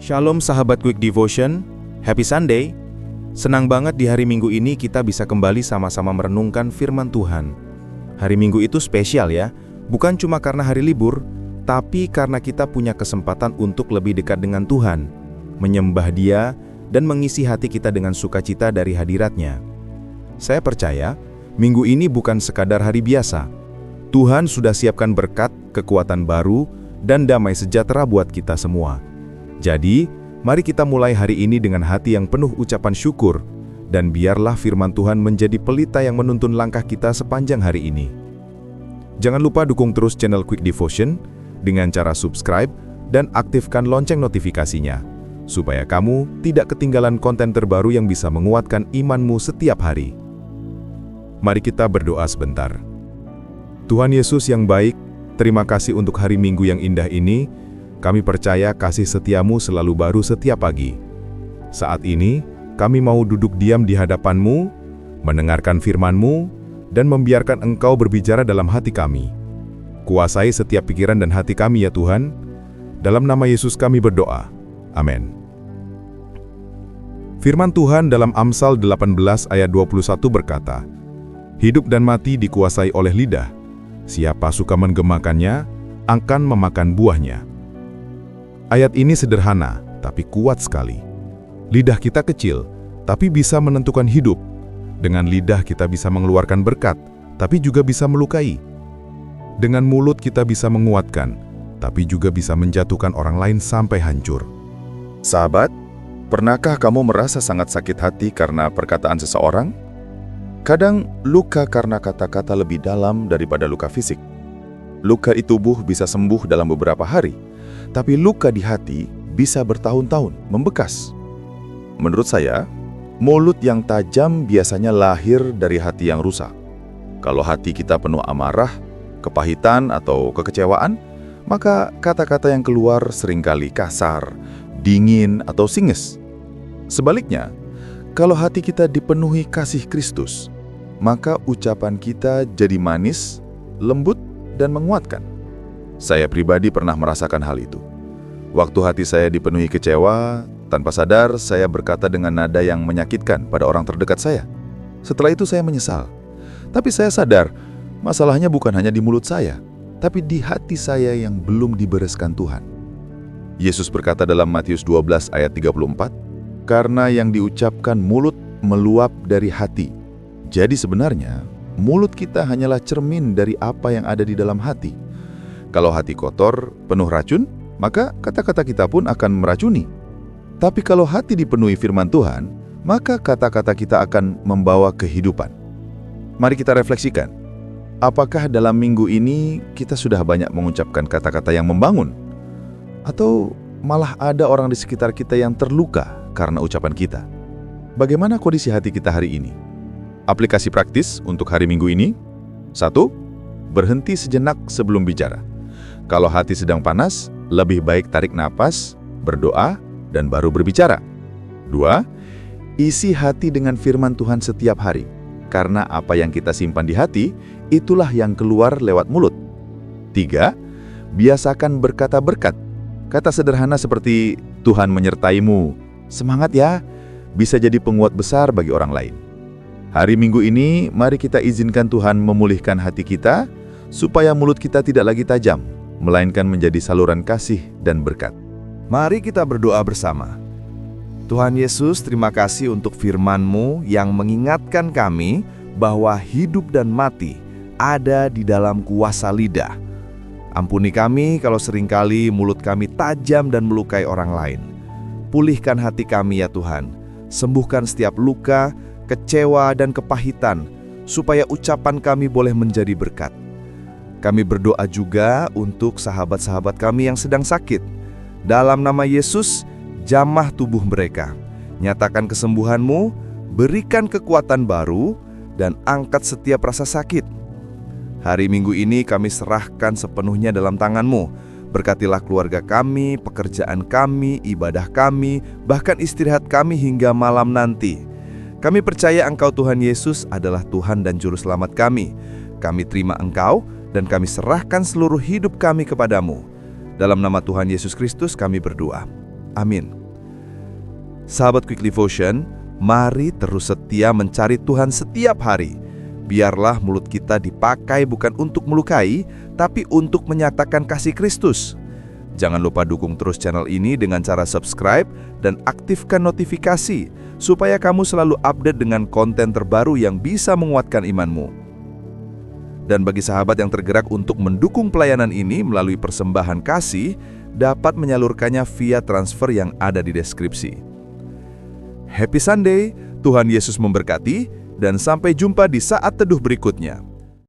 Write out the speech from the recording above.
Shalom sahabat Quick Devotion, Happy Sunday. Senang banget di hari Minggu ini kita bisa kembali sama-sama merenungkan firman Tuhan. Hari Minggu itu spesial ya, bukan cuma karena hari libur, tapi karena kita punya kesempatan untuk lebih dekat dengan Tuhan, menyembah Dia, dan mengisi hati kita dengan sukacita dari hadirat-Nya. Saya percaya, Minggu ini bukan sekadar hari biasa. Tuhan sudah siapkan berkat, kekuatan baru, dan damai sejahtera buat kita semua. Jadi, mari kita mulai hari ini dengan hati yang penuh ucapan syukur, dan biarlah firman Tuhan menjadi pelita yang menuntun langkah kita sepanjang hari ini. Jangan lupa dukung terus channel Quick Devotion dengan cara subscribe dan aktifkan lonceng notifikasinya, supaya kamu tidak ketinggalan konten terbaru yang bisa menguatkan imanmu setiap hari. Mari kita berdoa sebentar. Tuhan Yesus yang baik, terima kasih untuk hari Minggu yang indah ini. Kami percaya kasih setiamu selalu baru setiap pagi. Saat ini, kami mau duduk diam di hadapan-Mu, mendengarkan firman-Mu, dan membiarkan Engkau berbicara dalam hati kami. Kuasai setiap pikiran dan hati kami ya Tuhan. Dalam nama Yesus kami berdoa. Amin. Firman Tuhan dalam Amsal 18 ayat 21 berkata, "Hidup dan mati dikuasai oleh lidah. Siapa suka menggemakannya, akan memakan buahnya." Ayat ini sederhana, tapi kuat sekali. Lidah kita kecil, tapi bisa menentukan hidup. Dengan lidah kita bisa mengeluarkan berkat, tapi juga bisa melukai. Dengan mulut kita bisa menguatkan, tapi juga bisa menjatuhkan orang lain sampai hancur. Sahabat, pernahkah kamu merasa sangat sakit hati karena perkataan seseorang? Kadang luka karena kata-kata lebih dalam daripada luka fisik. Luka di tubuh bisa sembuh dalam beberapa hari, tapi luka di hati bisa bertahun-tahun membekas. Menurut saya, mulut yang tajam biasanya lahir dari hati yang rusak. Kalau hati kita penuh amarah, kepahitan, atau kekecewaan, maka kata-kata yang keluar seringkali kasar, dingin, atau singes. Sebaliknya, kalau hati kita dipenuhi kasih Kristus, maka ucapan kita jadi manis, lembut, dan menguatkan. Saya pribadi pernah merasakan hal itu. Waktu hati saya dipenuhi kecewa, tanpa sadar saya berkata dengan nada yang menyakitkan pada orang terdekat saya. Setelah itu saya menyesal. Tapi saya sadar, masalahnya bukan hanya di mulut saya, tapi di hati saya yang belum dibereskan Tuhan. Yesus berkata dalam Matius 12 ayat 34, "Karena yang diucapkan mulut meluap dari hati." Jadi sebenarnya, mulut kita hanyalah cermin dari apa yang ada di dalam hati. Kalau hati kotor, penuh racun, maka kata-kata kita pun akan meracuni. Tapi kalau hati dipenuhi firman Tuhan, maka kata-kata kita akan membawa kehidupan. Mari kita refleksikan. Apakah dalam minggu ini kita sudah banyak mengucapkan kata-kata yang membangun? Atau malah ada orang di sekitar kita yang terluka karena ucapan kita? Bagaimana kondisi hati kita hari ini? Aplikasi praktis untuk hari Minggu ini. 1. Berhenti sejenak sebelum bicara. Kalau hati sedang panas, lebih baik tarik napas, berdoa, dan baru berbicara. 2. Isi hati dengan firman Tuhan setiap hari. Karena apa yang kita simpan di hati, itulah yang keluar lewat mulut. 3. Biasakan berkata berkat. Kata sederhana seperti, "Tuhan menyertaimu, semangat ya," bisa jadi penguat besar bagi orang lain. Hari Minggu ini, mari kita izinkan Tuhan memulihkan hati kita, supaya mulut kita tidak lagi tajam, melainkan menjadi saluran kasih dan berkat. Mari kita berdoa bersama. Tuhan Yesus, terima kasih untuk firman-Mu yang mengingatkan kami bahwa hidup dan mati ada di dalam kuasa lidah. Ampuni kami kalau seringkali mulut kami tajam dan melukai orang lain. Pulihkan hati kami ya Tuhan. Sembuhkan setiap luka, kecewa, dan kepahitan, supaya ucapan kami boleh menjadi berkat. Kami berdoa juga untuk sahabat-sahabat kami yang sedang sakit. Dalam nama Yesus, jamah tubuh mereka. Nyatakan kesembuhan-Mu, berikan kekuatan baru, dan angkat setiap rasa sakit. Hari Minggu ini kami serahkan sepenuhnya dalam tangan-Mu. Berkatilah keluarga kami, pekerjaan kami, ibadah kami, bahkan istirahat kami hingga malam nanti. Kami percaya Engkau Tuhan Yesus adalah Tuhan dan Juru Selamat kami. Kami terima Engkau, dan kami serahkan seluruh hidup kami kepadamu. Dalam nama Tuhan Yesus Kristus kami berdoa. Amin. Sahabat Quick Devotion, mari terus setia mencari Tuhan setiap hari. Biarlah mulut kita dipakai bukan untuk melukai, tapi untuk menyatakan kasih Kristus. Jangan lupa dukung terus channel ini dengan cara subscribe dan aktifkan notifikasi, supaya kamu selalu update dengan konten terbaru yang bisa menguatkan imanmu. Dan bagi sahabat yang tergerak untuk mendukung pelayanan ini melalui persembahan kasih, dapat menyalurkannya via transfer yang ada di deskripsi. Happy Sunday, Tuhan Yesus memberkati, dan sampai jumpa di saat teduh berikutnya.